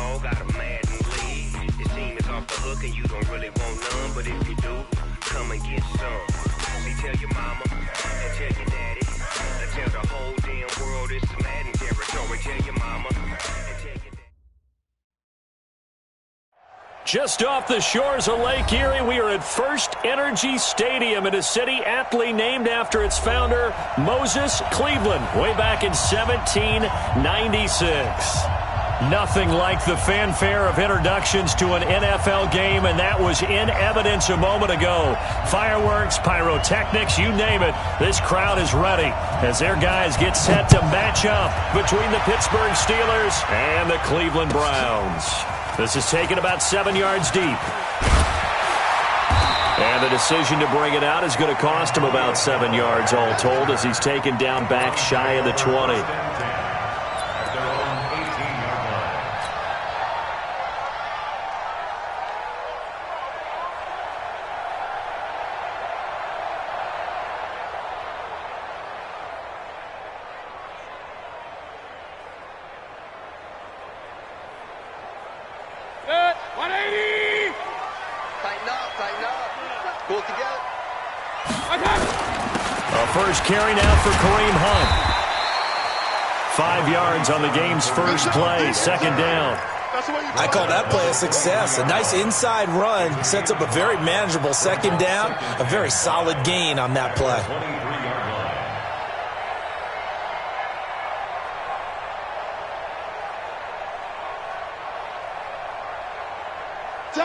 dog got a Madden lead. His team is off the hook and you don't really want none, but if you do, come and get some. See, tell your mama and tell your daddy and tell the whole damn world it's Madden territory. Tell your mama and tell your daddy. Just off the shores of Lake Erie, we are at First Energy Stadium in a city aptly named after its founder, Moses Cleveland, way back in 1796. Nothing like the fanfare of introductions to an NFL game, and that was in evidence a moment ago. Fireworks, pyrotechnics, you name it. This crowd is ready as their guys get set to match up between the Pittsburgh Steelers and the Cleveland Browns. This is taken about 7 yards deep. And the decision to bring it out is going to cost him about 7 yards all told as he's taken down back shy of the 20. First carry now for Kareem Hunt. 5 yards on the game's first play, second down. I call that play a success. A nice inside run sets up a very manageable second down, a very solid gain on that play.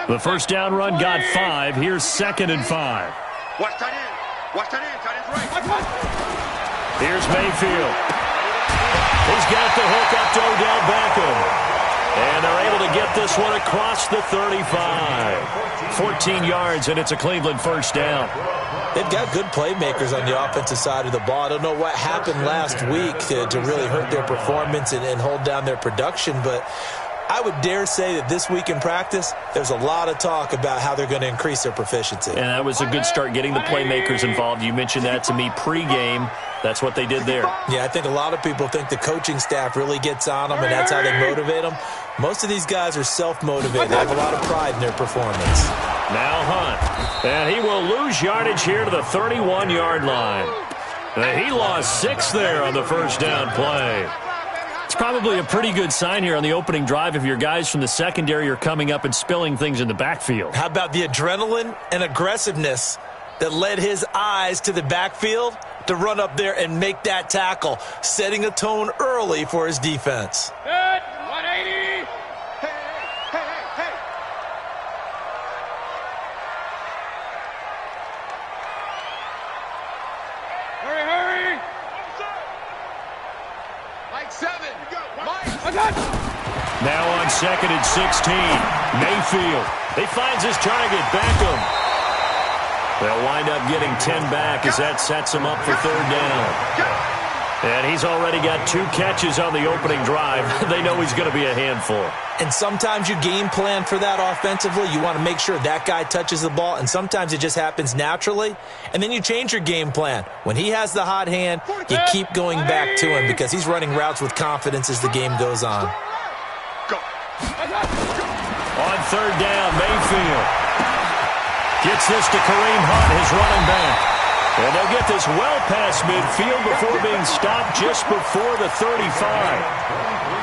The first down run got 5. Here's 2nd and 5. Watch tight end. Watch tight end. Tight end's right. Here's Mayfield. He's got the hook up to Odell Beckham. And they're able to get this one across the 35. 14 yards, and it's a Cleveland first down. They've got good playmakers on the offensive side of the ball. I don't know what happened last week to really hurt their performance and hold down their production, but I would dare say that this week in practice, there's a lot of talk about how they're going to increase their proficiency. And that was a good start getting the playmakers involved. You mentioned that to me pregame. That's what they did there. Yeah, I think a lot of people think the coaching staff really gets on them, and that's how they motivate them. Most of these guys are self-motivated. They have a lot of pride in their performance. Now Hunt. And he will lose yardage here to the 31-yard line. He lost 6 there on the first down play. It's probably a pretty good sign here on the opening drive if your guys from the secondary are coming up and spilling things in the backfield. How about the adrenaline and aggressiveness that led his eyes to the backfield to run up there and make that tackle, setting a tone early for his defense. Good, 180. Hey. Hurry. Mike 7. Now on 2nd and 16. Mayfield. He finds his target, Beckham. They'll wind up getting 10 back as that sets him up for 3rd down. And he's already got 2 catches on the opening drive. They know he's going to be a handful. And sometimes you game plan for that offensively. You want to make sure that guy touches the ball, and sometimes it just happens naturally. And then you change your game plan. When he has the hot hand, you keep going back to him because he's running routes with confidence as the game goes on. On 3rd down, Mayfield gets this to Kareem Hunt, his running back. And they'll get this well past midfield before being stopped just before the 35.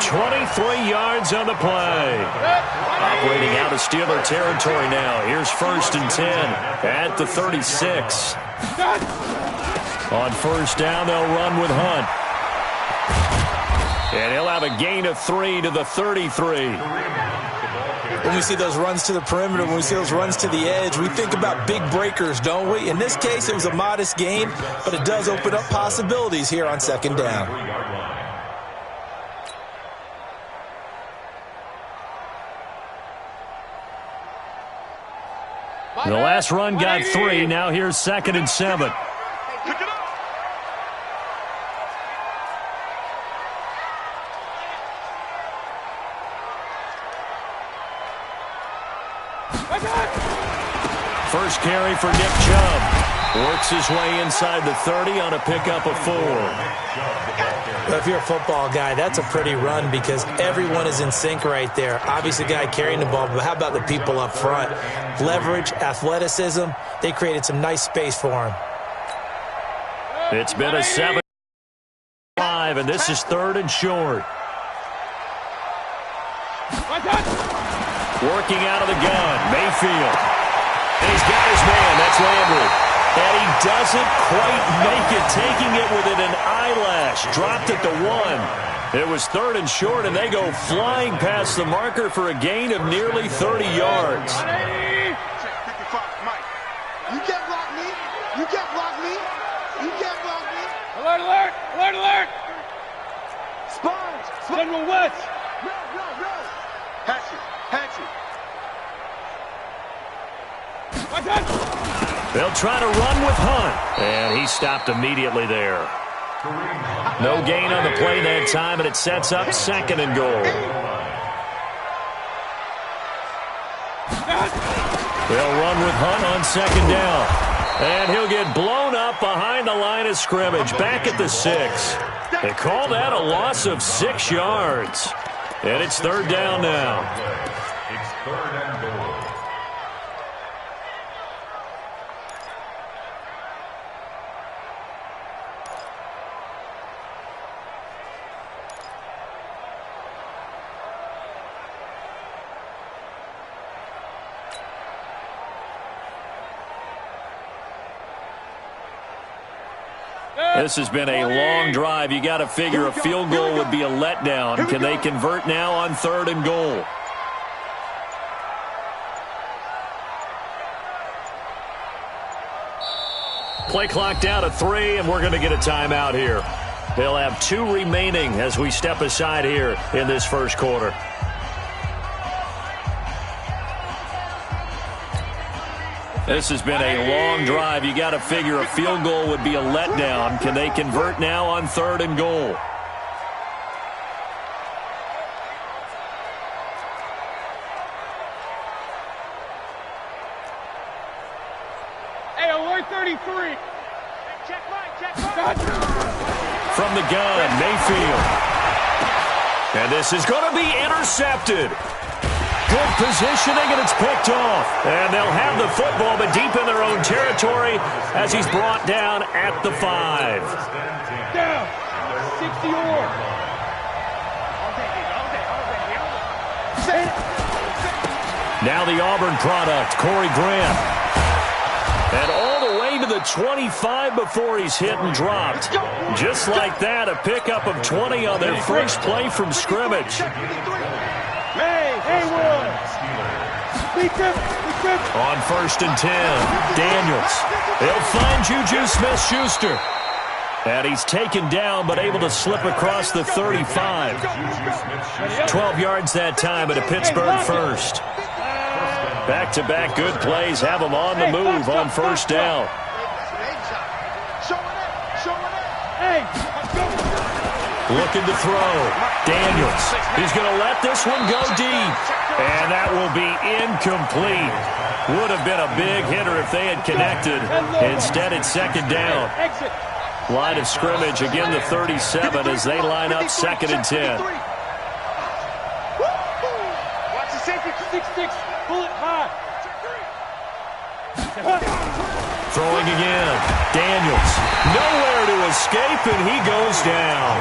23 yards on the play. Operating out of Steeler territory now. Here's 1st and 10 at the 36. On 1st down, they'll run with Hunt. And he'll have a gain of 3 to the 33. When we see those runs to the perimeter, when we see those runs to the edge, we think about big breakers, don't we? In this case, it was a modest gain, but it does open up possibilities here on 2nd down. The last run got 3. Now here's 2nd and 7. First carry for Nick Chubb. Works his way inside the 30 on a pickup of 4. If you're a football guy, that's a pretty run because everyone is in sync right there. Obviously, the guy carrying the ball, but how about the people up front? Leverage, athleticism, they created some nice space for him. It's been a 7-5, and this is 3rd and short. Working out of the gun, Mayfield. And he's got his man, that's Landry. And he doesn't quite make it, taking it within an eyelash. Dropped it to 1. It was 3rd and short, and they go flying past the marker for a gain of nearly 30 yards. Mike, you can't block me. You can't block me. You can't block me. Alert, alert, alert, alert. Sponge. General West. Row. Hatchet. What's that? They'll try to run with Hunt, and he stopped immediately there. No gain on the play that time, and it sets up 2nd and goal. They'll run with Hunt on 2nd down, and he'll get blown up behind the line of scrimmage, back at the 6. They call that a loss of 6 yards, and it's 3rd down now. It's 3rd and goal. This has been a long drive. You got to figure a field goal would be a letdown. Can they convert now on 3rd and goal? Play clock down to 3, and we're going to get a timeout here. They'll have 2 remaining as we step aside here in this first quarter. This has been a long drive. You got to figure a field goal would be a letdown. Can they convert now on 3rd and goal? Hey, alert 33. Check Mike. From the gun, Mayfield. And this is going to be intercepted. Good positioning, and it's picked off. And they'll have the football, but deep in their own territory as he's brought down at the 5. Down. 60 or. Now the Auburn product, Corey Grant. And all the way to the 25 before he's hit and dropped. Just like that, a pickup of 20 on their first play from scrimmage. On 1st and 10, Daniels. They'll find Juju Smith-Schuster. And he's taken down, but able to slip across the 35. 12 yards that time at a Pittsburgh first. Back-to-back good plays have him on the move on 1st down. Looking to throw. Daniels. He's going to let this one go deep. And that will be incomplete. Would have been a big hitter if they had connected. Instead, it's 2nd down. Line of scrimmage, again the 37 as they line up 2nd and 10. Watch the safety, 6-6, pull it high. Throwing again. Daniels. Nowhere to escape, and he goes down.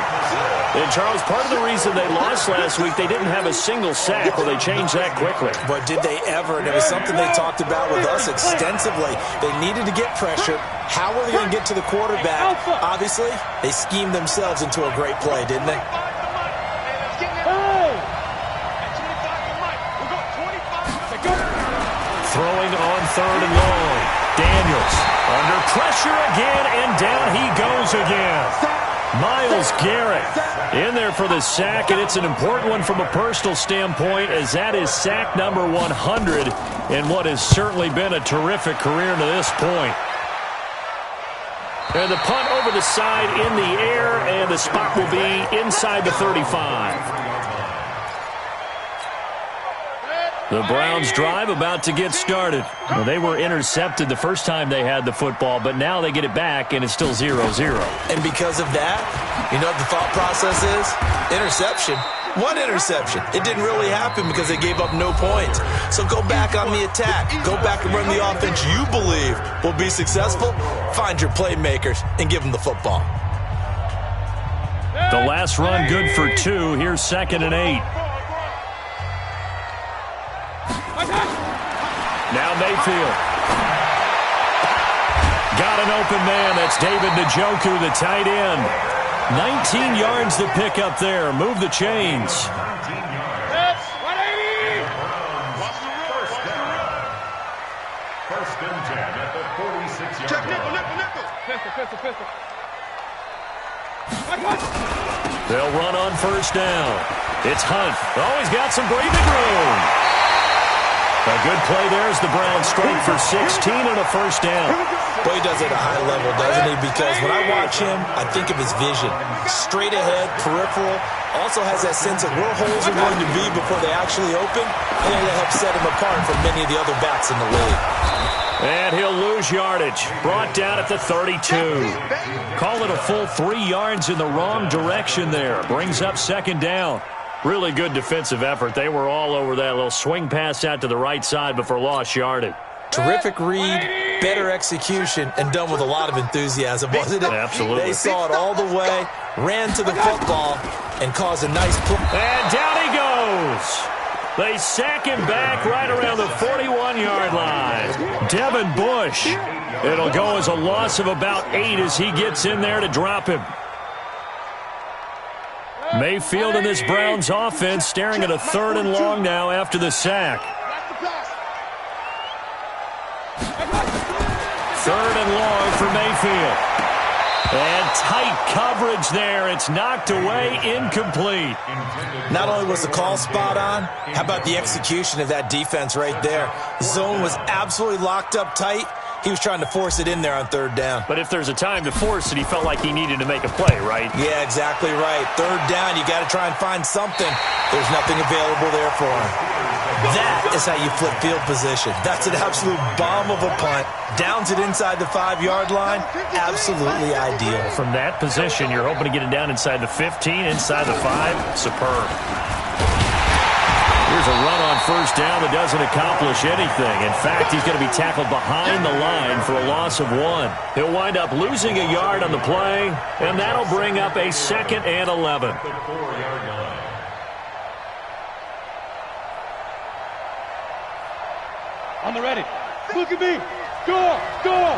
And, Charles, part of the reason they lost last week, they didn't have a single sack. Well, they changed that quickly. But did they ever? And it was something they talked about with us extensively. They needed to get pressure. How were they going to get to the quarterback? Obviously, they schemed themselves into a great play, didn't they? Throwing on 3rd and long. Daniels under pressure again, and down he goes again. Myles Garrett in there for the sack, and it's an important one from a personal standpoint, as that is sack number 100 in what has certainly been a terrific career to this point. And the punt over the side in the air, and the spot will be inside the 35. The Browns drive about to get started. Well, they were intercepted the first time they had the football, but now they get it back, and it's still 0-0. And because of that, you know what the thought process is? Interception. One interception. It didn't really happen because they gave up no points. So go back on the attack. Go back and run the offense you believe will be successful. Find your playmakers and give them the football. The last run good for 2. Here's 2nd and 8. Now Mayfield. Got an open man. That's David Njoku, the tight end. 19 yards to pick up there. Move the chains. First and 10 at the 46-yard line. They'll run on first down. It's Hunt. Oh, he's got some breathing room. A good play there as the Browns strike for 16 and a first down. Boy, he does it at a high level, doesn't he? Because when I watch him, I think of his vision. Straight ahead, peripheral. Also has that sense of where holes are going to be before they actually open. And that helps set him apart from many of the other backs in the league. And he'll lose yardage. Brought down at the 32. Call it a full 3 yards in the wrong direction there. Brings up 2nd down. Really good defensive effort. They were all over that little swing pass out to the right side before lost yardage. Terrific read, better execution, and done with a lot of enthusiasm, wasn't it? Absolutely. They saw it all the way, ran to the football, and caused a nice pull. And down he goes. They sack him back right around the 41-yard line. Devin Bush. It'll go as a loss of about 8 as he gets in there to drop him. Mayfield and this Browns offense staring at a 3rd and long now after the sack. 3rd and long for Mayfield. And tight coverage there. It's knocked away, incomplete. Not only was the call spot on, how about the execution of that defense right there? The zone was absolutely locked up tight. He was trying to force it in there on 3rd down. But if there's a time to force it, he felt like he needed to make a play, right? Yeah, exactly right. 3rd down, you got to try and find something. There's nothing available there for him. That is how you flip field position. That's an absolute bomb of a punt. Downs it inside the 5-yard line. Absolutely ideal. From that position, you're hoping to get it down inside the 15, inside the 5. Superb. Here's a run on first down that doesn't accomplish anything. In fact, he's going to be tackled behind the line for a loss of 1. He'll wind up losing a yard on the play, and that'll bring up a 2nd and 11. On the ready. Look at me. Score. Score.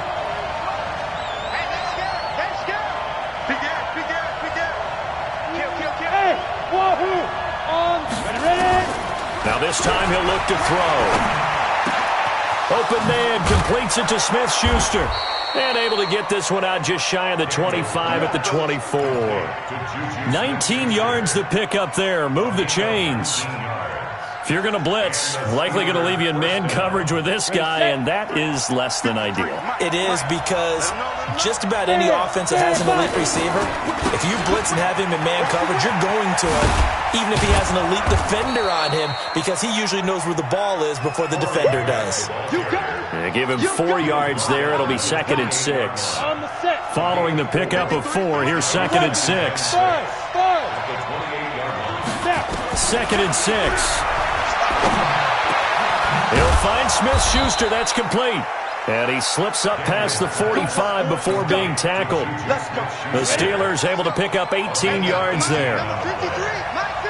Hey, let's go. Big air. Kill. Hey, wahoo. On. Ready. Now this time he'll look to throw. Open man completes it to Smith-Schuster. And able to get this one out just shy of the 25 at the 24. 19 yards to pick up there. Move the chains. If you're going to blitz, likely going to leave you in man coverage with this guy, and that is less than ideal. It is because just about any offense that has an elite receiver, if you blitz and have him in man coverage, you're going to him, even if he has an elite defender on him, because he usually knows where the ball is before the defender does. Give him 4 yards there. It'll be 2nd and 6. Following the pickup of 4, here's 2nd and 6. 2nd and 6. He'll find Smith-Schuster. That's complete. And he slips up past the 45 before being tackled. The Steelers able to pick up 18 yards there.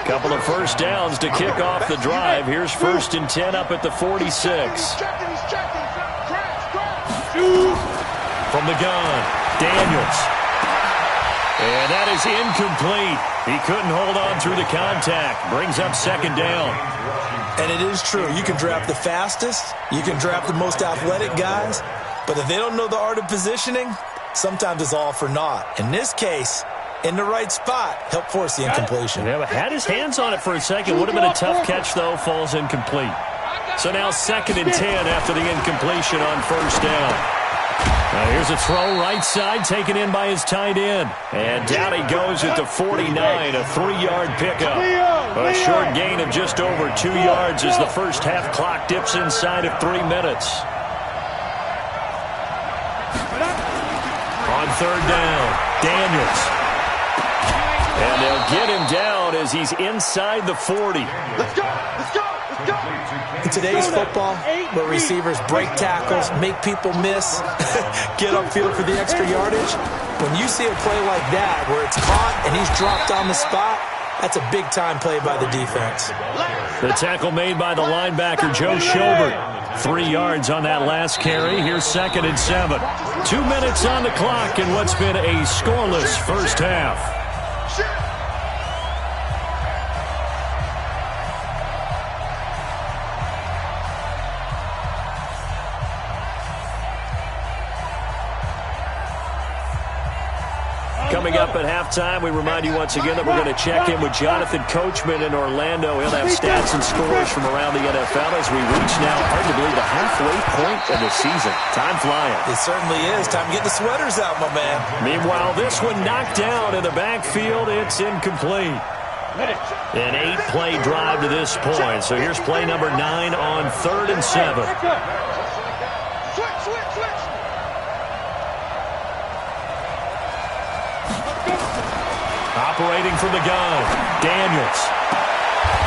Couple of first downs to kick off the drive. Here's 1st and 10 up at the 46. From the gun, Daniels. And that is incomplete. He couldn't hold on through the contact. Brings up 2nd down. And it is true. You can draft the fastest. You can draft the most athletic guys. But if they don't know the art of positioning, sometimes it's all for naught. In this case, in the right spot, help force the incompletion. Yeah, had his hands on it for a second. Would have been a tough catch, though. Falls incomplete. So now 2nd and 10 after the incompletion on first down. Now here's a throw right side taken in by his tight end. And down he goes at the 49, a 3-yard pickup. A short gain of just over 2 yards as the first half clock dips inside of 3 minutes. On third down, Daniels. And they'll get him down as he's inside the 40. Let's go! Let's go! Let's go! In today's football, where receivers break tackles, make people miss, get upfield for the extra yardage, when you see a play like that where it's caught and he's dropped on the spot, that's a big-time play by the defense. The tackle made by the linebacker, Joe Schobert. 3 yards on that last carry. Here's 2nd and 7. 2 minutes on the clock in what's been a scoreless first half. Coming up at halftime, we remind you once again that we're going to check in with Jonathan Coachman in Orlando. He'll have stats and scores from around the NFL as we reach now, hard to believe, the halfway point of the season. Time flying. It certainly is. Time to get the sweaters out, my man. Meanwhile, this one knocked down in the backfield. It's incomplete. An 8-play drive to this point. So here's play number 9 on 3rd and 7. Operating from the gun, Daniels.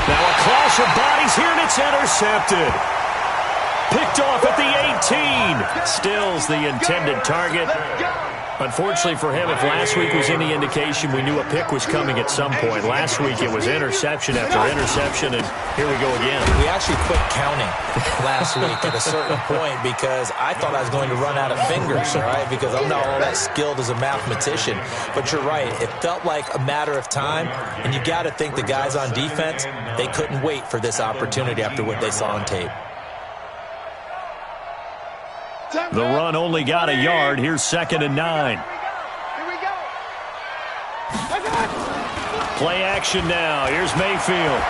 Now a clash of bodies here, and it's intercepted. Picked off at the 18. Stills the intended target. Unfortunately for him, if last week was any indication, we knew a pick was coming at some point. Last week it was interception after interception, and here we go again. We actually quit counting last week at a certain point because I thought I was going to run out of fingers, all right, because I'm not all that skilled as a mathematician. But you're right. It felt like a matter of time, and you got to think the guys on defense, they couldn't wait for this opportunity after what they saw on tape. The run only got a yard. Here's 2nd and 9. Here we go. Play action now. Here's Mayfield.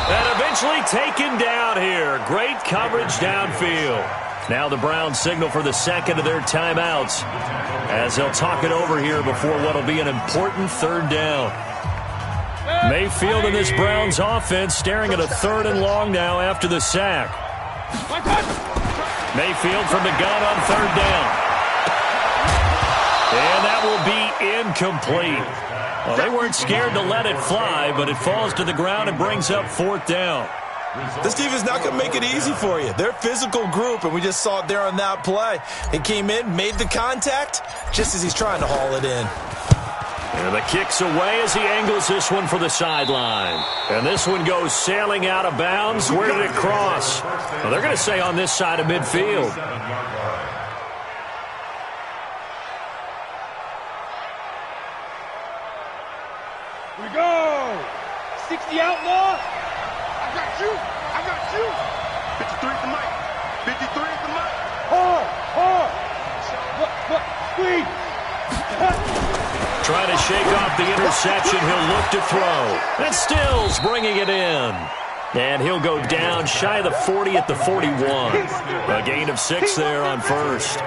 And eventually taken down here. Great coverage downfield. Now the Browns signal for the second of their timeouts as they'll talk it over here before what will be an important 3rd down. Mayfield and this Browns offense staring at a 3rd and long now after the sack. Mayfield from the gun on 3rd down. And that will be incomplete. Well, they weren't scared to let it fly, but it falls to the ground and brings up 4th down. This defense not going to make it easy for you. They're a physical group, and we just saw it there on that play. He came in, made the contact, just as he's trying to haul it in. And the kick's away as he angles this one for the sideline. And this one goes sailing out of bounds. Where did it cross? Well, they're going to say on this side of midfield. Here we go. 60 outlaw. I got you. I got you. 53 at the mic. 53 at the mic. Hard. Look. Squeeze. Trying to shake off the interception. He'll look to throw. And Stills bringing it in. And he'll go down shy of the 40 at the 41. A gain of 6 there on 1st.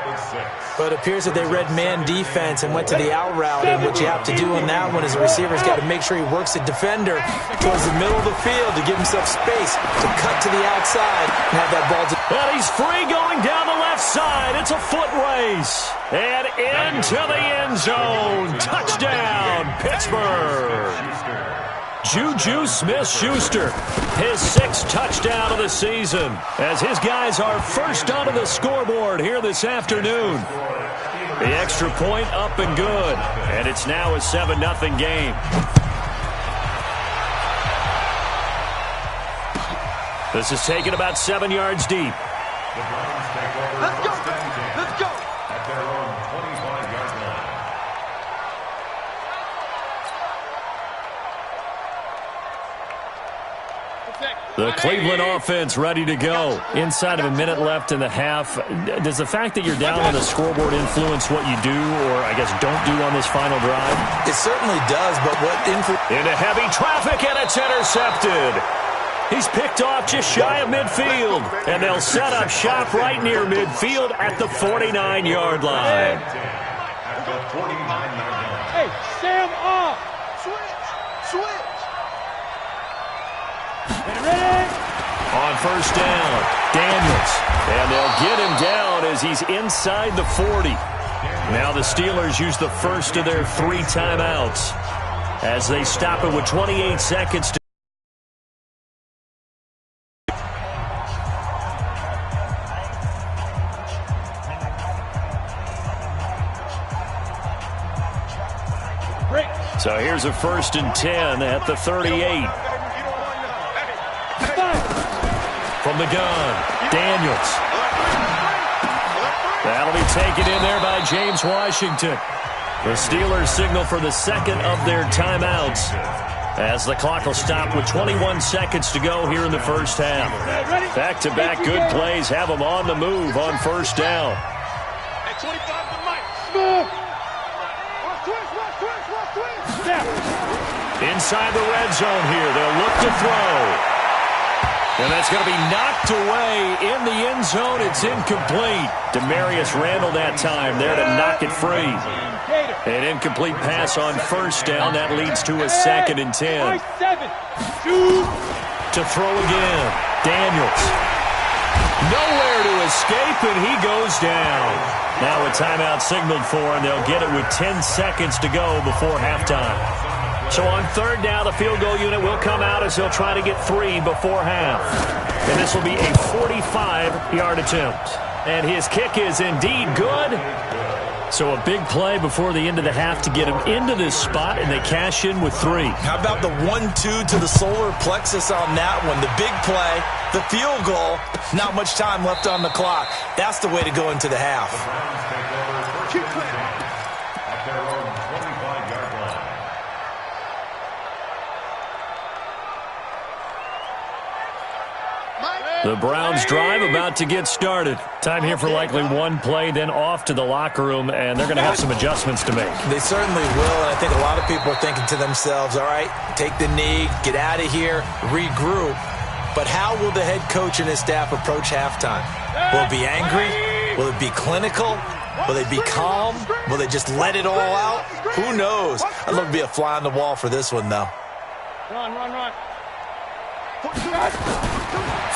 But it appears that they read man defense and went to the out route. And what you have to do on that one is the receiver's got to make sure he works the defender towards the middle of the field to give himself space to cut to the outside and have that ball. And he's free going down the left side. It's a foot race. And into the end zone. Touchdown, Pittsburgh. Juju Smith-Schuster, his 6th touchdown of the season, as his guys are first onto the scoreboard here this afternoon. The extra point up and good, and it's now a 7-0 game. This is taken about 7 yards deep. Let's go. Let's go. At their own 25-yard line. The Cleveland offense ready to go. Inside of a minute left in the half. Does the fact that you're down on the scoreboard influence what you do or, I guess, don't do on this final drive? It certainly does, but what into heavy traffic, and it's intercepted. He's picked off just shy of midfield, and they'll set up shop right near midfield at the 49-yard line. the 49-yard line. Hey, Sam off. Switch. Ready? On first down, Daniels. And they'll get him down as he's inside the 40. Now the Steelers use the first of their 3 timeouts as they stop it with 28 seconds to So here's a 1st and 10 at the 38. From the gun, Daniels. That'll be taken in there by James Washington. The Steelers signal for the second of their timeouts as the clock will stop with 21 seconds to go here in the first half. Back-to-back good plays have them on the move on first down. At 25 to Mike. Inside the red zone here, they'll look to throw. And that's going to be knocked away in the end zone. It's incomplete. Demarius Randall that time there to knock it free. An incomplete pass on first down. That leads to a 2nd and 10. To throw again. Daniels. Nowhere to escape, and he goes down. Now a timeout signaled for, and they'll get it with 10 seconds to go before halftime. So on third down, the field goal unit will come out as they'll try to get 3 before half. And this will be a 45-yard attempt. And his kick is indeed good. So a big play before the end of the half to get him into this spot, and they cash in with 3. How about the 1-2 to the solar plexus on that one? The big play, the field goal, not much time left on the clock. That's the way to go into the half. At their own 25-yard line. The Browns drive about to get started. Time here for likely one play, then off to the locker room, and they're going to have some adjustments to make. They certainly will, and I think a lot of people are thinking to themselves, all right, take the knee, get out of here, regroup. But how will the head coach and his staff approach halftime? Will it be angry? Will it be clinical? Will they be calm? Will they just let it all out? Who knows? I'd love to be a fly on the wall for this one, though. Run.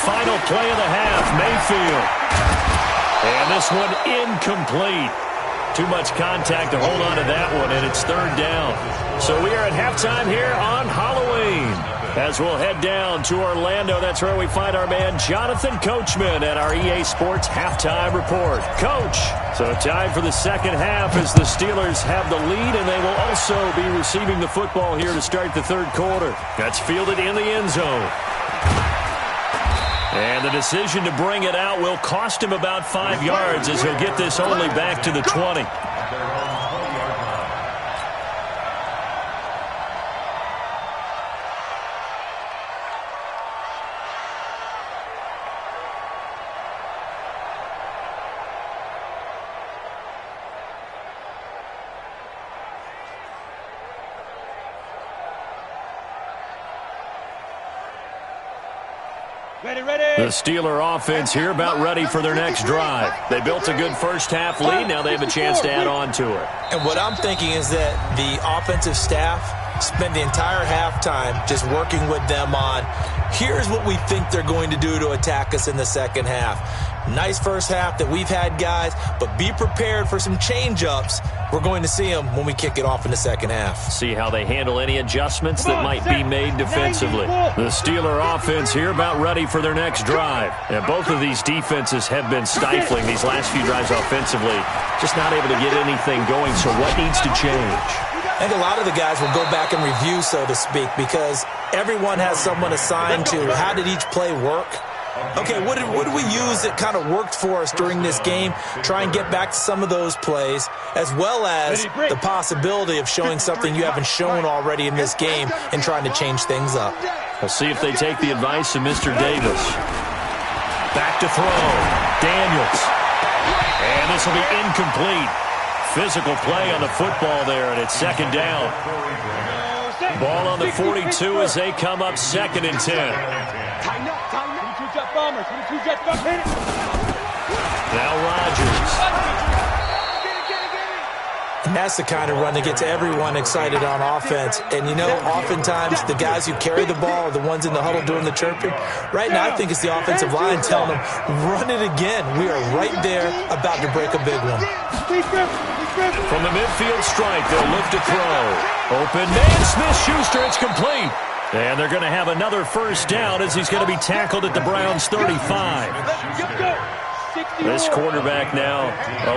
Final play of the half, Mayfield. And this one incomplete. Too much contact to hold on to that one, and it's third down. So we are at halftime here on Halloween. As we'll head down to Orlando, that's where we find our man Jonathan Coachman at our EA Sports Halftime Report. Coach, so time for the second half as the Steelers have the lead, and they will also be receiving the football here to start the third quarter. That's fielded in the end zone. And the decision to bring it out will cost him about 5 yards as he'll get this only back to the 20. The Steeler offense here about ready for their next drive. They built a good first half lead. Now they have a chance to add on to it. And what I'm thinking is that the offensive staff spend the entire halftime just working with them on, here's what we think they're going to do to attack us in the second half. Nice first half that we've had, guys, but be prepared for some change-ups. We're going to see them when we kick it off in the second half. See how they handle any adjustments that might be made defensively. The Steeler offense here about ready for their next drive. And both of these defenses have been stifling these last few drives offensively. Just not able to get anything going, so what needs to change? I think a lot of the guys will go back and review, so to speak, because everyone has someone assigned to how did each play work. Okay, what did we use that kind of worked for us during this game? Try and get back to some of those plays, as well as the possibility of showing something you haven't shown already in this game and trying to change things up. We'll see if they take the advice of Mr. Davis. Back to throw. Daniels. And this will be incomplete. Physical play on the football there, and it's second down. Ball on the 42 as they come up 2nd and 10. Now Rodgers. And that's the kind of run that gets everyone excited on offense. And, you know, oftentimes the guys who carry the ball are the ones in the huddle doing the chirping. Right now, I think it's the offensive line telling them, run it again. We are right there about to break a big one. From the midfield strike, they'll look to throw. Open man, Smith-Schuster, it's complete. And they're going to have another first down as he's going to be tackled at the Browns' 35. This quarterback now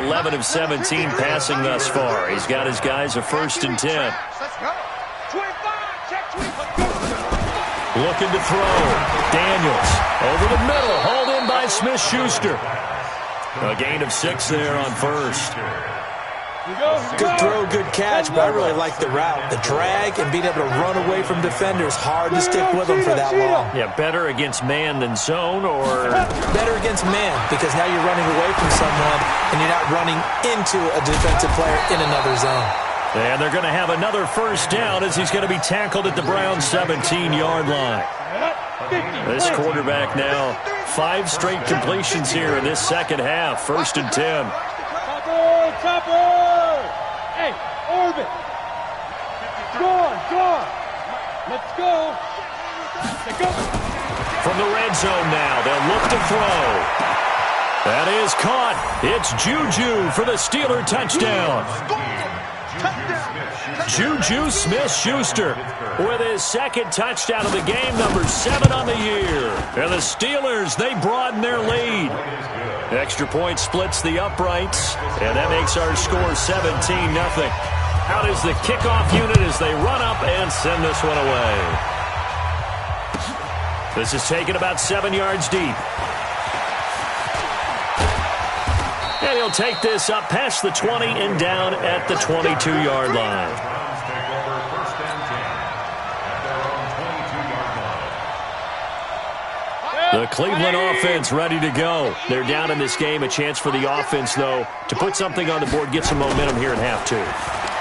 11 of 17 passing thus far. He's got his guys a 1st and 10. Looking to throw. Daniels over the middle, hauled in by Smith-Schuster. A gain of 6 there on 1st. Good throw, good catch, but I really like the route. The drag and being able to run away from defenders, hard to stick with them for that long. Yeah, better against man than zone, or? Better against man, because now you're running away from someone and you're not running into a defensive player in another zone. And they're going to have another first down as he's going to be tackled at the Browns' 17-yard line. This quarterback now 5 straight completions here in this second half. 1st and 10. Hey, Orbit. Go. Let's go. From the red zone now, they'll look to throw. That is caught. It's Juju for the Steeler touchdown. Juju Smith-Schuster with his 2nd touchdown of the game, number 7 on the year. And the Steelers, they broaden their lead. Extra point splits the uprights, and that makes our score 17-0. Out is the kickoff unit as they run up and send this one away. This is taken about 7 yards deep. And he'll take this up past the 20 and down at the 22-yard line. The Cleveland offense ready to go. They're down in this game. A chance for the offense, though, to put something on the board, get some momentum here in half 2.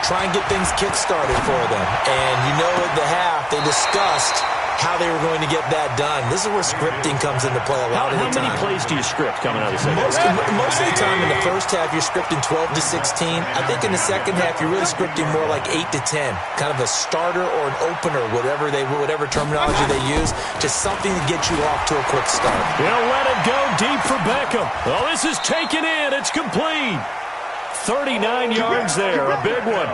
Try and get things kick-started for them. And you know at the half, they discussed how they were going to get that done. This is where scripting comes into play a lot of the time. How many plays do you script coming out of the second half? Most of the time in the first half, you're scripting 12 to 16. I think in the second half, you're really scripting more like 8 to 10. Kind of a starter or an opener, whatever terminology they use, just something to get you off to a quick start. They'll let it go deep for Beckham. Oh, this is taken in. It's complete. 39 yards there, a big one.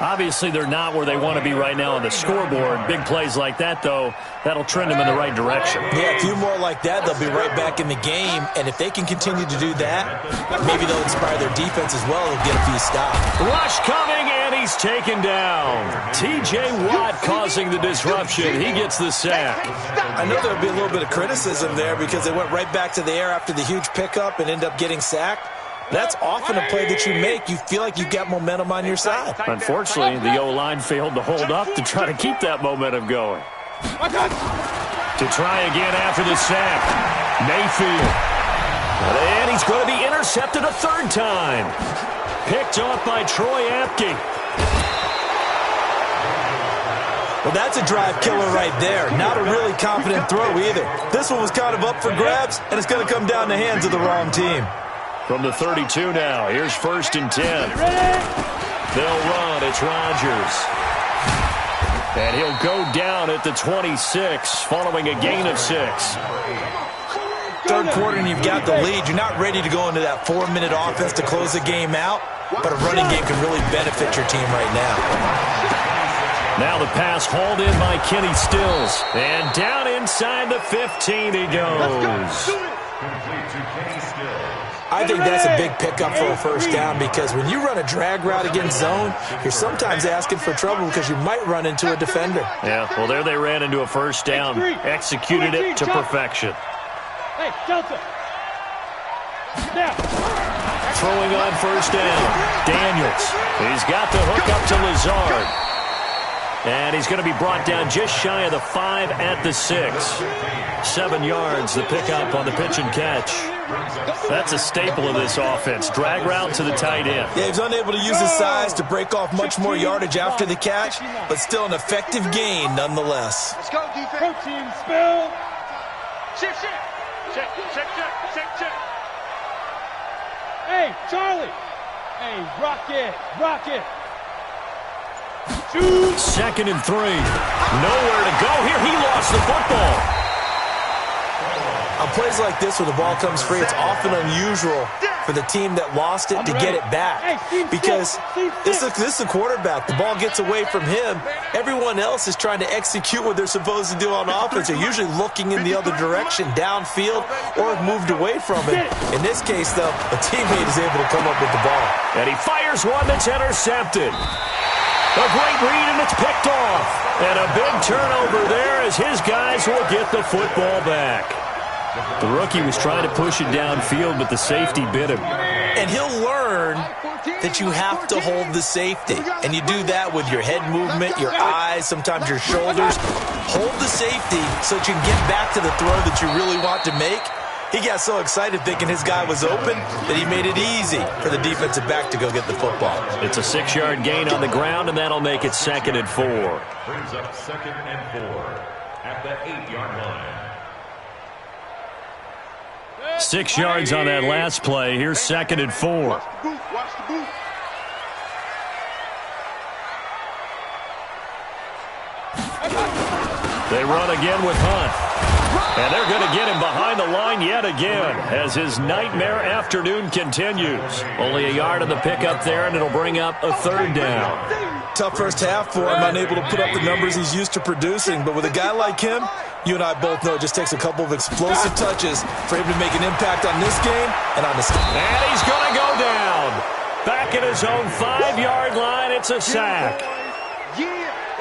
Obviously, they're not where they want to be right now on the scoreboard. Big plays like that, though, that'll trend them in the right direction. Yeah, a few more like that, they'll be right back in the game. And if they can continue to do that, maybe they'll inspire their defense as well and get a few stops. Rush coming, and he's taken down. T.J. Watt causing the disruption. He gets the sack. I know there'll be a little bit of criticism there because they went right back to the air after the huge pickup and ended up getting sacked. That's often a play that you make. You feel like you've got momentum on your side. Unfortunately, the O-line failed to hold up to try to keep that momentum going. To try again after the sack, Mayfield. And he's going to be intercepted a 3rd time. Picked off by Troy Apke. Well, that's a drive killer right there. Not a really confident throw either. This one was kind of up for grabs, and it's going to come down the hands of the wrong team. From the 32 now, here's 1st and 10. They'll run, it's Rodgers. And he'll go down at the 26, following a gain of 6. Third quarter and you've got the lead. You're not ready to go into that 4-minute offense to close the game out, but a running game can really benefit your team right now. Now the pass hauled in by Kenny Stills. And down inside the 15 he goes. I think that's a big pickup for a first down because when you run a drag route against zone, you're sometimes asking for trouble because you might run into a defender. Yeah, well, there they ran into a first down, executed it to perfection. Hey, Delta. Now. Throwing on first down, Daniels. He's got the hook up to Lazard. And he's going to be brought down just shy of the 5 at the 6. 7 yards, the pickup on the pitch and catch. That's a staple of this offense. Drag route to the tight end. Yeah, he's unable to use his size to break off much more yardage after the catch, but still an effective gain nonetheless. Let's go, defense. Protein spill. Check. Hey, Charlie. Hey, rock it, rock it. 2nd and 3. Nowhere to go here. He lost the football. On plays like this where the ball comes free, it's often unusual for the team that lost it to get it back. Because this is a quarterback. The ball gets away from him. Everyone else is trying to execute what they're supposed to do on offense. They're usually looking in the other direction, downfield, or have moved away from him. In this case, though, a teammate is able to come up with the ball. And he fires one that's intercepted. A great read, and it's picked off. And a big turnover there as his guys will get the football back. The rookie was trying to push it downfield, but the safety bit him. And he'll learn that you have to hold the safety. And you do that with your head movement, your eyes, sometimes your shoulders. Hold the safety so that you can get back to the throw that you really want to make. He got so excited thinking his guy was open that he made it easy for the defensive back to go get the football. It's a 6-yard gain on the ground, and that'll make it 2nd and 4. Brings up 2nd and 4 at the 8-yard line. 6 yards on that last play. Here's 2nd and 4. Watch the boot. They run again with Hunt. And they're going to get him behind the line yet again as his nightmare afternoon continues. Only a yard on the pickup there, and it'll bring up a 3rd down. Tough first half for him, unable to put up the numbers he's used to producing. But with a guy like him, you and I both know it just takes a couple of explosive touches for him to make an impact on this game and on the stage. And he's going to go down. Back at his own 5-yard line, it's a sack.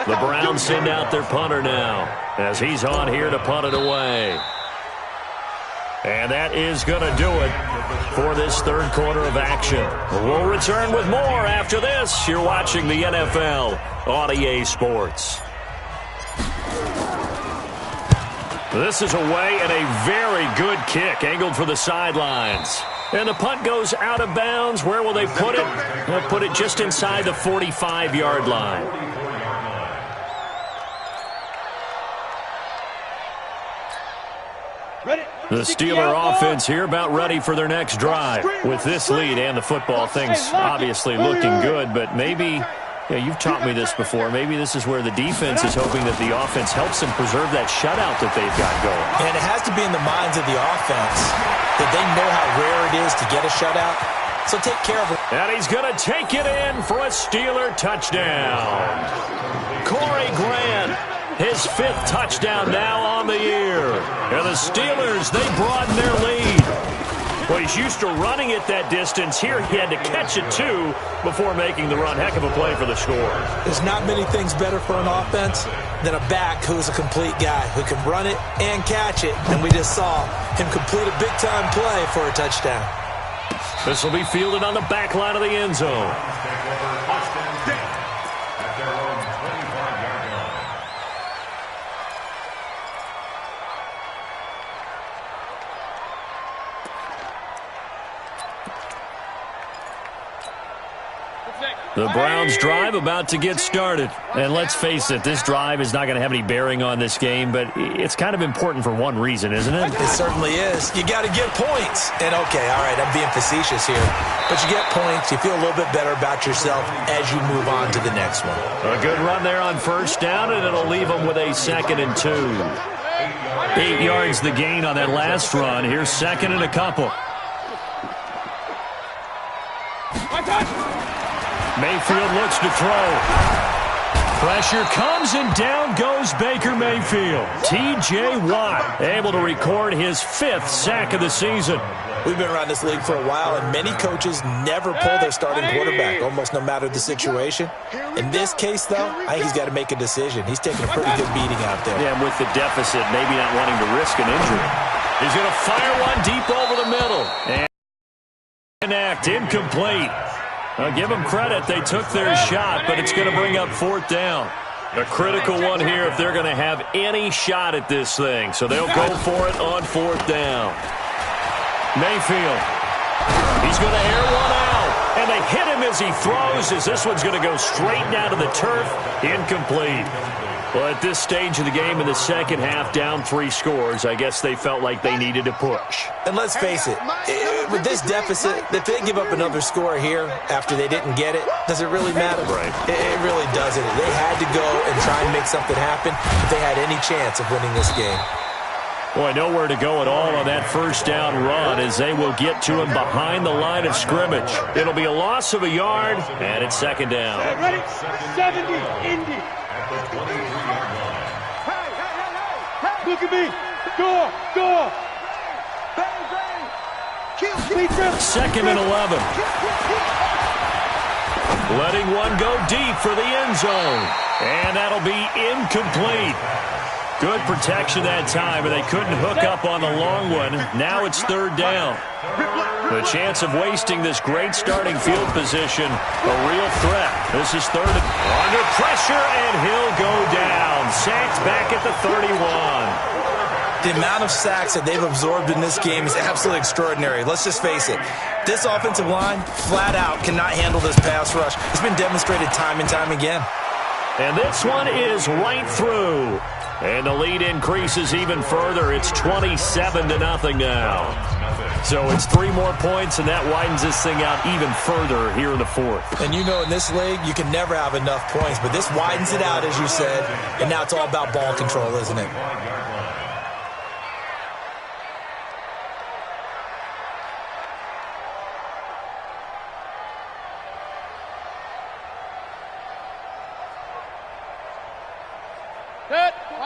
The Browns send out their punter now as he's on here to punt it away. And that is going to do it for this 3rd quarter of action. We'll return with more after this. You're watching the NFL on EA Sports. This is away and a very good kick angled for the sidelines. And the punt goes out of bounds. Where will they put it? They'll put it just inside the 45-yard line. The Steeler offense here about ready for their next drive. With this lead and the football, things obviously looking good, but maybe, you've taught me this before, maybe this is where the defense is hoping that the offense helps them preserve that shutout that they've got going. And it has to be in the minds of the offense that they know how rare it is to get a shutout, so take care of it. And he's going to take it in for a Steeler touchdown. Corey Grant. His 5th touchdown now on the year. And the Steelers, they broaden their lead. Well, he's used to running it that distance. Here he had to catch it, too, before making the run. Heck of a play for the score. There's not many things better for an offense than a back who's a complete guy who can run it and catch it. And we just saw him complete a big-time play for a touchdown. This will be fielded on the back line of the end zone. The Browns drive about to get started. And let's face it, this drive is not going to have any bearing on this game, but it's kind of important for one reason, isn't it? It certainly is. You got to get points. And okay, all right, I'm being facetious here. But you get points, you feel a little bit better about yourself as you move on to the next one. A good run there on 1st down, and it'll leave them with a 2nd and 2. 8 yards the gain on that last run. Here's 2nd and a couple. Mayfield looks to throw. Pressure comes, and down goes Baker Mayfield. T.J. Watt able to record his 5th sack of the season. We've been around this league for a while, and many coaches never pull their starting quarterback, almost no matter the situation. In this case, though, I think he's got to make a decision. He's taking a pretty good beating out there. Yeah, and with the deficit, maybe not wanting to risk an injury. He's going to fire one deep over the middle. And connect, incomplete. I'll give them credit. They took their shot, but it's going to bring up 4th down. A critical one here if they're going to have any shot at this thing. So they'll go for it on 4th down. Mayfield. He's going to air one out. And they hit him as he throws, as this one's going to go straight down to the turf. Incomplete. Well, at this stage of the game in the second half, down 3 scores, I guess they felt like they needed to push. And let's face it, with this deficit, if they give up another score here after they didn't get it, does it really matter? Right. It really doesn't. They had to go and try and make something happen if they had any chance of winning this game. Boy, nowhere to go at all on that first down run as they will get to him behind the line of scrimmage. It'll be a loss of a yard, and it's second down. Ready? 70, Indy. Look at me. Go. Second and 11. Letting one go deep for the end zone. And that'll be incomplete. Good protection that time, and they couldn't hook up on the long one. Now it's third down. The chance of wasting this great starting field position, a real threat. This is third under pressure, and he'll go down. Sacked back at the 31. The amount of sacks that they've absorbed in this game is absolutely extraordinary. Let's just face it. This offensive line, flat out, cannot handle this pass rush. It's been demonstrated time and time again. And this one is right through. And the lead increases even further. It's 27-0 now. So it's 3 more points, and that widens this thing out even further here in the fourth. And you know in this league, you can never have enough points, but this widens it out, as you said, and now it's all about ball control, isn't it?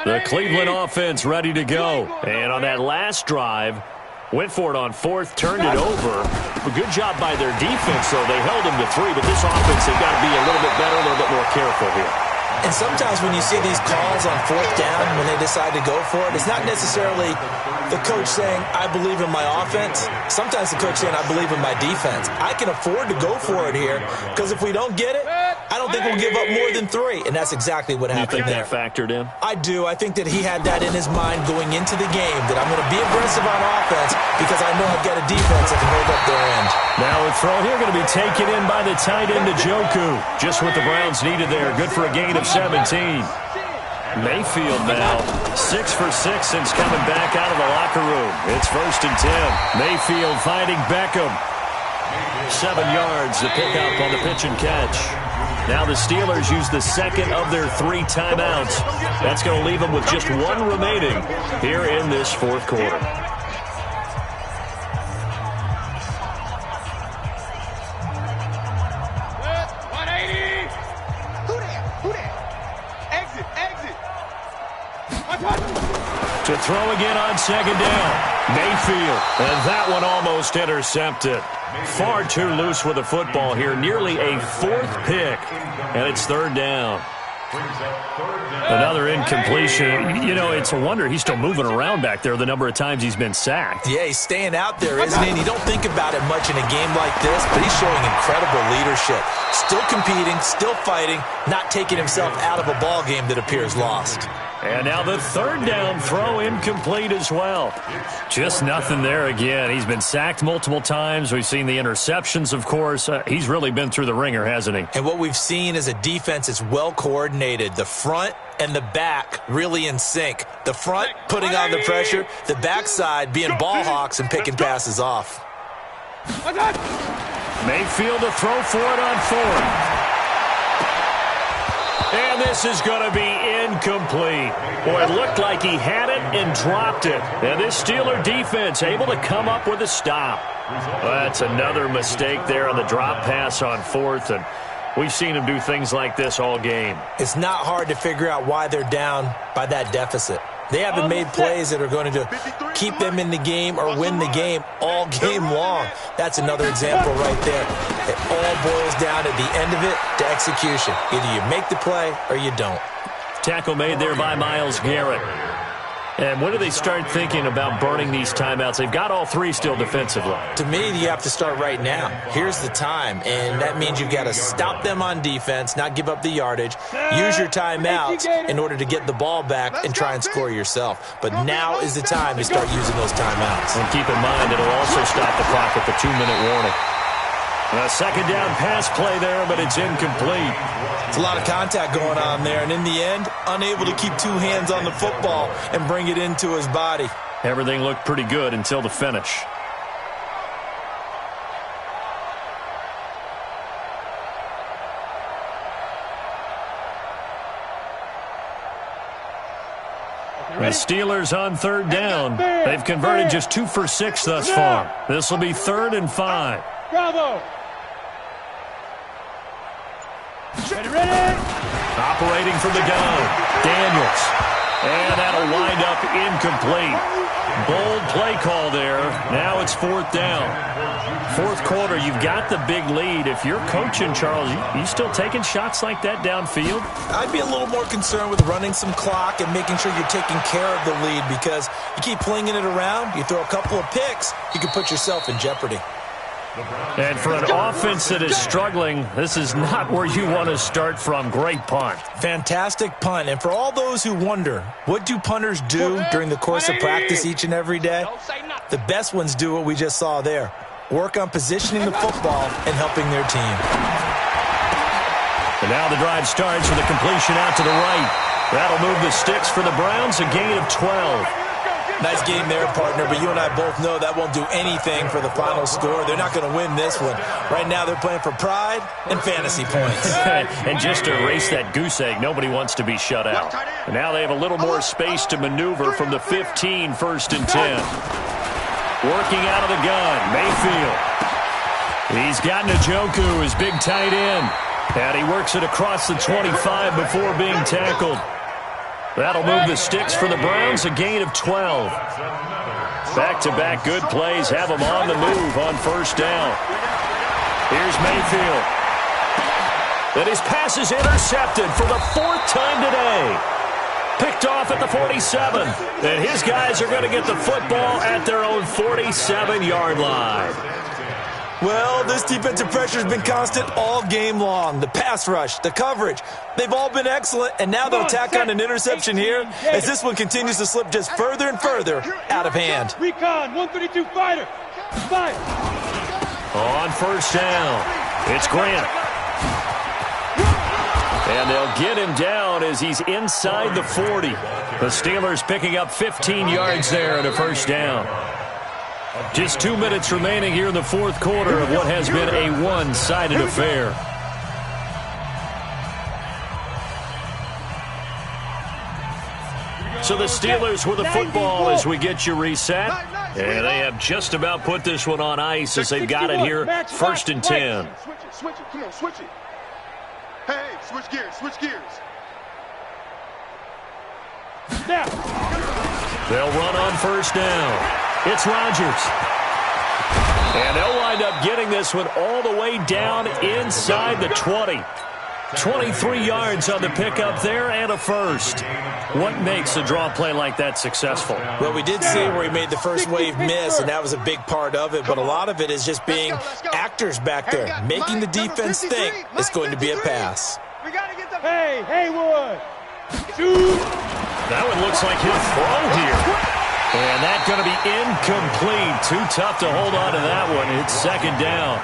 The Cleveland offense ready to go. And on that last drive, went for it on fourth, turned it over. A good job by their defense, though. They held them to 3, but this offense, they've got to be a little bit better, a little bit more careful here. And sometimes when you see these calls on fourth down, when they decide to go for it, it's not necessarily the coach saying, I believe in my offense. Sometimes the coach saying, I believe in my defense. I can afford to go for it here, because if we don't get it, I don't think we'll give up more than 3. And that's exactly what happened there. You think that factored in? I do. I think that he had that in his mind going into the game, that I'm going to be aggressive on offense because I know I've got a defense that can hold up their end. Now a throw here going to be taken in by the tight end, Njoku. Just what the Browns needed there. Good for a gain of 17. Mayfield now 6 for 6 since coming back out of the locker room. It's 1st and 10. Mayfield finding Beckham. 7 yards to pick up on the pitch and catch. Now the Steelers use the second of their 3 timeouts. That's going to leave them with just 1 remaining here in this fourth quarter. To throw again on second down. Mayfield. And that one almost intercepted. Far too loose with the football here. Nearly a 4th pick. And it's third down. Another incompletion. You know, it's a wonder he's still moving around back there the number of times he's been sacked. Yeah, he's staying out there, isn't he? And you don't think about it much in a game like this, but he's showing incredible leadership. Still competing, still fighting, not taking himself out of a ball game that appears lost. And now the third down throw incomplete as well. Just nothing there again. He's been sacked multiple times. We've seen the interceptions, of course. He's really been through the ringer, hasn't he? And what we've seen is a defense that's well coordinated. The front and the back really in sync. The front putting on the pressure. The backside being ball hawks and picking passes off. Mayfield to throw for it on 4th. And this is going to be incomplete. Boy, it looked like he had it and dropped it. And this Steeler defense able to come up with a stop. Well, that's another mistake there on the drop pass on 4th. And we've seen him do things like this all game. It's not hard to figure out why they're down by that deficit. They haven't made plays that are going to keep them in the game or win the game all game long. That's another example right there. It all boils down at the end of it to execution. Either you make the play or you don't. Tackle made there by Myles Garrett. And when do they start thinking about burning these timeouts? They've got all 3 still defensively. To me, you have to start right now. Here's the time, and that means you've got to stop them on defense, not give up the yardage, use your timeouts in order to get the ball back and try and score yourself. But now is the time to start using those timeouts. And keep in mind, it'll also stop the clock at the 2-minute warning. A second down pass play there, but it's incomplete. It's a lot of contact going on there, and in the end, unable to keep two hands on the football and bring it into his body. Everything looked pretty good until the finish. The Steelers on third down. They've converted just 2 for 6 thus far. This will be 3rd and 5. Bravo. Ready. Operating from the gun, Daniels. And that'll wind up incomplete. Bold play call there. Now it's 4th down. 4th quarter, you've got the big lead. If you're coaching, Charles, you still taking shots like that downfield? I'd be a little more concerned with running some clock and making sure you're taking care of the lead, because you keep flinging it around, you throw a couple of picks, you can put yourself in jeopardy. And for an offense that is struggling, this is not where you want to start from. Great punt. Fantastic punt. And for all those who wonder, what do punters do during the course of practice each and every day? The best ones do what we just saw there. Work on positioning the football and helping their team. And now the drive starts with a completion out to the right. That'll move the sticks for the Browns, a gain of 12. Nice game there, partner, but you and I both know that won't do anything for the final score. They're not going to win this one. Right now they're playing for pride and fantasy points. And just to erase that goose egg, nobody wants to be shut out. And now they have a little more space to maneuver from the 15, 1st and 10. Working out of the gun, Mayfield. He's got Njoku, his big tight end. And he works it across the 25 before being tackled. That'll move the sticks for the Browns, a gain of 12. Back-to-back good plays have them on the move on 1st down. Here's Mayfield. And his pass is intercepted for the 4th time today. Picked off at the 47. And his guys are going to get the football at their own 47-yard line. Well, this defensive pressure has been constant all game long. The pass rush, the coverage, they've all been excellent, and now they'll tack on an interception here as this one continues to slip just further and further out of hand. Recon, 132 fighter. Fight. On 1st down, it's Grant. And they'll get him down as he's inside the 40. The Steelers picking up 15 yards there at a 1st down. Just 2 minutes remaining here in the 4th quarter of what has been a one-sided affair. So the Steelers with the football as we get you reset. And they have just about put this one on ice as they've got it here, 1st and 10. Switch it, come on, switch it. Hey, switch gears. Now. They'll run on 1st down. It's Rodgers. And they'll wind up getting this one all the way down inside the 20. 23 yards on the pickup there and a 1st. What makes a draw play like that successful? Well, we did see where he made the first wave miss, and that was a big part of it. But a lot of it is just being actors back there, making the defense think it's going to be a pass. Hey, Haywood. Shoot. That one looks like he'll throw here. And that's going to be incomplete. Too tough to hold on to that one. It's 2nd down.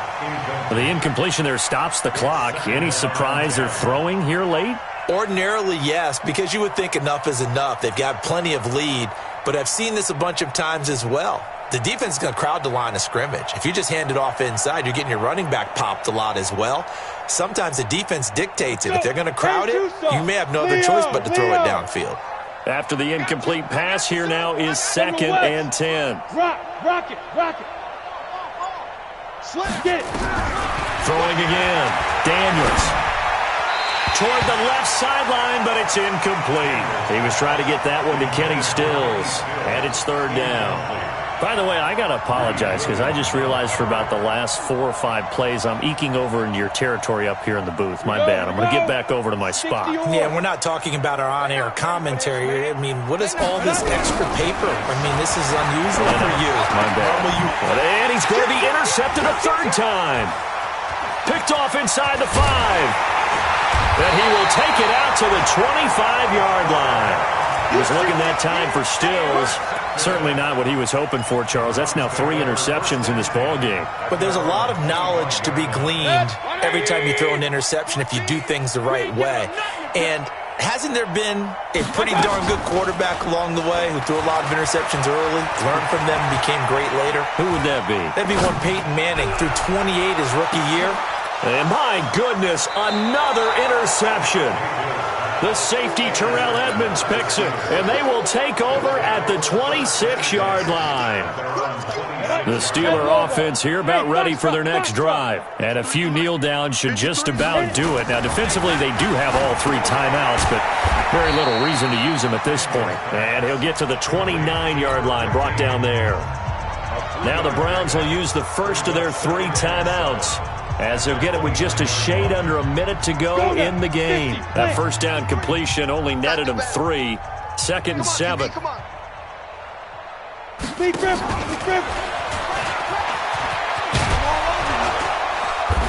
The incompletion there stops the clock. Any surprise they're throwing here late? Ordinarily, yes, because you would think enough is enough. They've got plenty of lead, but I've seen this a bunch of times as well. The defense is going to crowd the line of scrimmage. If you just hand it off inside, you're getting your running back popped a lot as well. Sometimes the defense dictates it. If they're going to crowd it, you may have no other choice but to throw it downfield. After the incomplete pass, here now is 2nd and 10. Rock it. Get it. Throwing again. Daniels. Toward the left sideline, but it's incomplete. He was trying to get that one to Kenny Stills. And it's 3rd down. By the way, I got to apologize because I just realized for about the last 4 or 5 plays, I'm eking over into your territory up here in the booth. My bad. I'm going to get back over to my spot. Yeah, we're not talking about our on-air commentary. I mean, what is all this extra paper? I mean, this is unusual for you. My bad. And he's going to be intercepted a 3rd time. Picked off inside the 5. And he will take it out to the 25-yard line. He was looking that time for Stills. Certainly not what he was hoping for, Charles. That's now 3 interceptions in this ball game. But there's a lot of knowledge to be gleaned every time you throw an interception if you do things the right way. And hasn't there been a pretty darn good quarterback along the way who threw a lot of interceptions early, learned from them, became great later? Who would that be? That'd be one Peyton Manning, threw 28 his rookie year. And my goodness, another interception. The safety, Terrell Edmonds, picks it, and they will take over at the 26-yard line. The Steeler offense here about ready for their next drive. And a few kneel downs should just about do it. Now, defensively, they do have all 3 timeouts, but very little reason to use them at this point. And he'll get to the 29-yard line, brought down there. Now the Browns will use the first of their 3 timeouts, as they'll get it with just a shade under a minute to go in the game. That first down completion only netted them 3. 2nd and 7.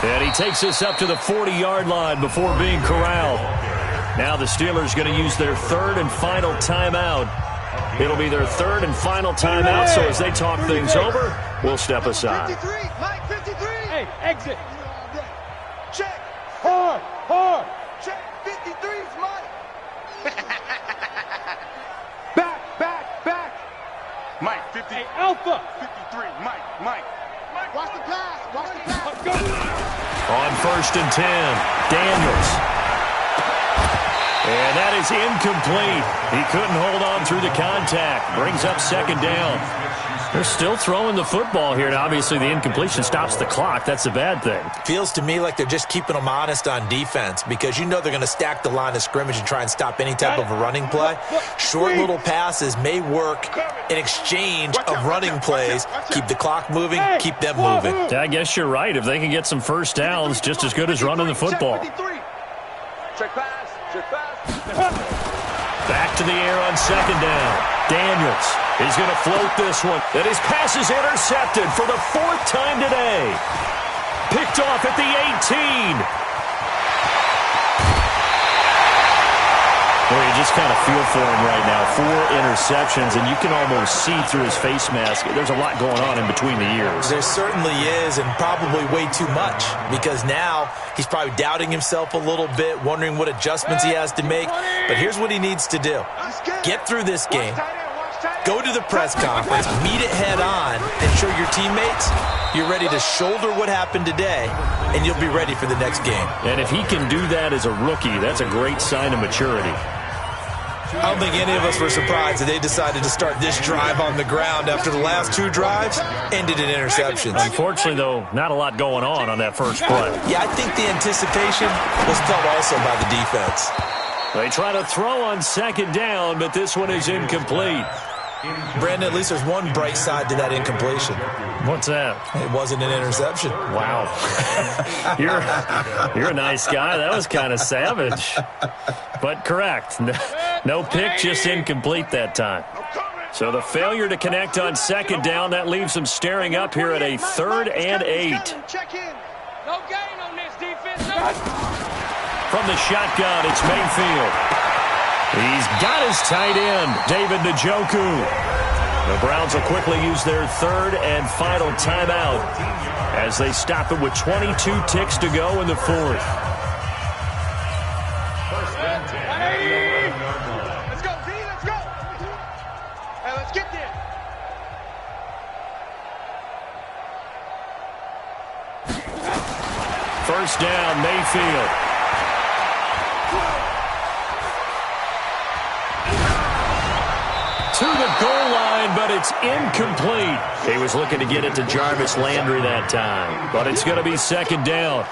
And he takes us up to the 40-yard line before being corralled. Now the Steelers going to use their 3rd and final timeout. It'll be their 3rd and final timeout, so as they talk things over, we'll step aside. 53, Mike, 53. Hey, exit. Check. Hard. Check. 53's Mike. Back. Mike, 50. Hey, Alpha. 53, Mike. Watch the pass. Let's go. On 1st and 10, Daniels. And that is incomplete. He couldn't hold on through the contact. Brings up 2nd down. They're still throwing the football here, and obviously the incompletion stops the clock. That's a bad thing. Feels to me like they're just keeping them honest on defense, because you know they're going to stack the line of scrimmage and try and stop any type of a running play. Short little passes may work in exchange of running plays. Keep the clock moving, keep them moving. I guess you're right. If they can get some first downs, just as good as running the football. Check pass. Back to the air on 2nd down. Daniels is going to float this one. And his pass is intercepted for the 4th time today. Picked off at the 18. Well, you just kind of feel for him right now. 4 interceptions, and you can almost see through his face mask. There's a lot going on in between the ears. There certainly is, and probably way too much, because now he's probably doubting himself a little bit, wondering what adjustments he has to make. But here's what he needs to do. Get through this game. Go to the press conference, meet it head on, and show your teammates you're ready to shoulder what happened today, and you'll be ready for the next game. And if he can do that as a rookie, that's a great sign of maturity. I don't think any of us were surprised that they decided to start this drive on the ground after the last 2 drives ended in interceptions. Unfortunately, though, not a lot going on that first play. Yeah, I think the anticipation was felt also by the defense. They try to throw on 2nd down, but this one is incomplete. Brandon, at least there's one bright side to that incompletion. What's that? It wasn't an interception. Wow. You're a nice guy. That was kind of savage. But correct. No pick, just incomplete that time. So the failure to connect on 2nd down, that leaves them staring up here at a 3rd and 8. Check in. No gain on this defense. From the shotgun, it's Mayfield. He's got his tight end, David Njoku. The Browns will quickly use their 3rd and final timeout as they stop it with 22 ticks to go in the 4th. Let's go, D, let's go. Hey, let's get there. First down, Mayfield. To the goal line, but it's incomplete. He was looking to get it to Jarvis Landry that time, but it's going to be 2nd down.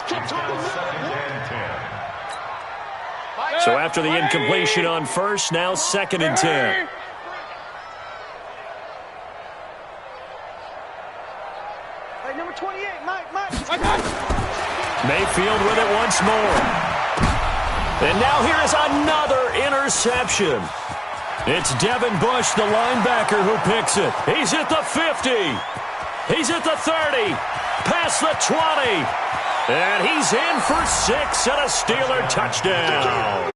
So after the incompletion on 1st, now 2nd and 10. Hey, number 28, Mike. Mayfield with it once more. And now here is another interception. It's Devin Bush, the linebacker, who picks it. He's at the 50. He's at the 30. Past the 20. And he's in for 6 and a Steeler touchdown.